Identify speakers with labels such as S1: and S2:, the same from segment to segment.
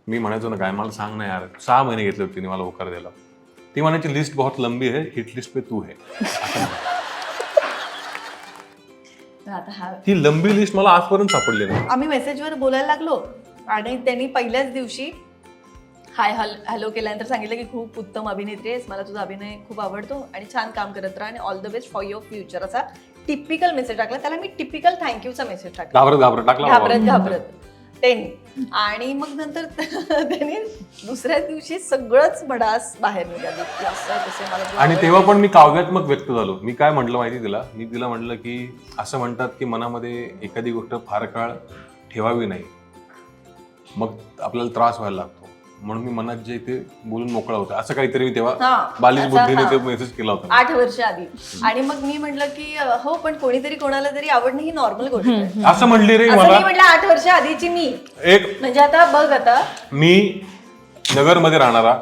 S1: मी म्हणायचो ना काय मला सांग ना यार 6 महिने घेतले होते तिने मला होकार द्यायला. ती म्हणायची लिस्ट बहुत लंबी है हिट लिस्ट पे तू है.
S2: आता हा
S1: ती लंबी लिस्ट मला आजपर्यंत सापडली नाही.
S2: आम्ही मेसेजवर बोलायला लागलो आणि त्यांनी पहिल्याच दिवशी हाय हॅलो केल्यानंतर सांगितलं की खूप उत्तम अभिनेत्री आहेस, मला तुझा अभिनय खूप आवडतो आणि छान काम करत राहा आणि all the best for your future असा टिपिकल मेसेज टाकला. त्याला मी टिपिकल थँक्यूचा मेसेज टाकला,
S1: घाबरत टाकला
S2: घाबरत त्यांनी. आणि मग नंतर त्यांनी दुसऱ्या दिवशी सगळंच भडास बाहेर निघाली की असं तसे मला तू
S1: आणि तेव्हा पण मी काव्यात्मक व्यक्त झालो. मी काय म्हटलं माहिती तिला, मी तिला म्हटलं की असं म्हणतात की मनामध्ये एखादी गोष्ट फार काळ ठेवावी नाही, मग आपल्याला त्रास व्हायला लागतो, म्हणून मी मनात जे ते बोलून मोकळा होता असं काहीतरी मी तेव्हा बालिश बुद्धीने ते मेसेज केला होता
S2: 8 वर्ष आधी. आणि मग मी म्हटलं की हो पण कोणीतरी कोणाला तरी आवडणं ही नॉर्मल गोष्ट आहे
S1: असं म्हणली रे
S2: असं
S1: मला.
S2: मी म्हटलं 8 वर्ष आधीची मी
S1: एक
S2: म्हणजे आता बघ आता
S1: मी नगरमध्ये राहणारा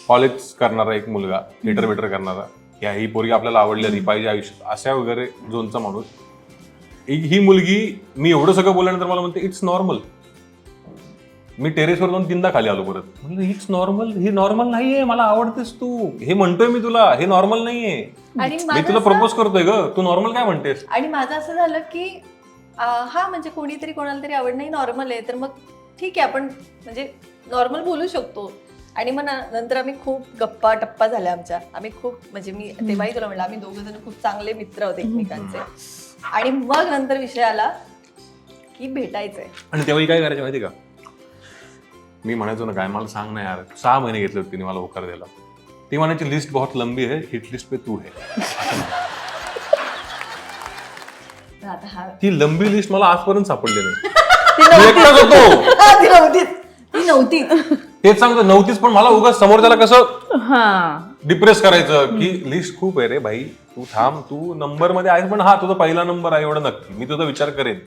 S1: कॉलेज करणारा एक मुलगा, थिएटर बेटर करणारा, या ही पोरगी आपल्याला आवडली पाहिजे आयुष्यात अशा वगैरे झोनचा माणूस, ही मुलगी मी एवढं सगळं बोलल्यानंतर मला म्हणते इट्स नॉर्मल. मी टेरेसवर जाऊन 3दा खाली आलो परत. म्हणजे इट्स नॉर्मल, हे नॉर्मल नाहीये, मला आवडतेस तू, हे म्हणतोय मी तुला, हे नॉर्मल नाहीये,
S2: आणि
S1: मी तुला प्रपोज करतोय ग, तू नॉर्मल काय म्हणतेस.
S2: आणि माझं असं झालं की हा म्हणजे कोणीतरी कोणाला तरी आवडणं ही नॉर्मल आहे, तर मग ठीक आहे आपण म्हणजे नॉर्मल बोलू शकतो. आणि मग नंतर आम्ही खूप गप्पा टप्पा झाल्या आमच्या. आम्ही खूप म्हणजे मी तेव्हाही तुला म्हणलं आम्ही दोघं जण खूप चांगले मित्र होते एकमेकांचे. आणि मग नंतर विषय आला की भेटायचंय.
S1: आणि तेव्हाही काय करायचं माहिती का, मी म्हणायचो ना काय मला सांग ना यार 6 महिने घेतले होते तिने मला होकार द्यायला. ती म्हणायची लिस्ट बहुत लंबी है हिट लिस्ट पे तू है.
S2: आता हा
S1: ती लंबी लिस्ट मला आजपर्यंत सापडली नाही.
S2: ती
S1: मी एकटाच होतो.
S2: ती नव्हती
S1: तेच सांगतो नव्हतीच, पण मला उगाच समोरच्याला कसं डिप्रेस करायचं की लिस्ट खूप आहे रे भाई, तू थांब, तू नंबर मध्ये आहेस पण हा तुझा पहिला नंबर आहे एवढं नक्की, मी तुझा विचार करेन.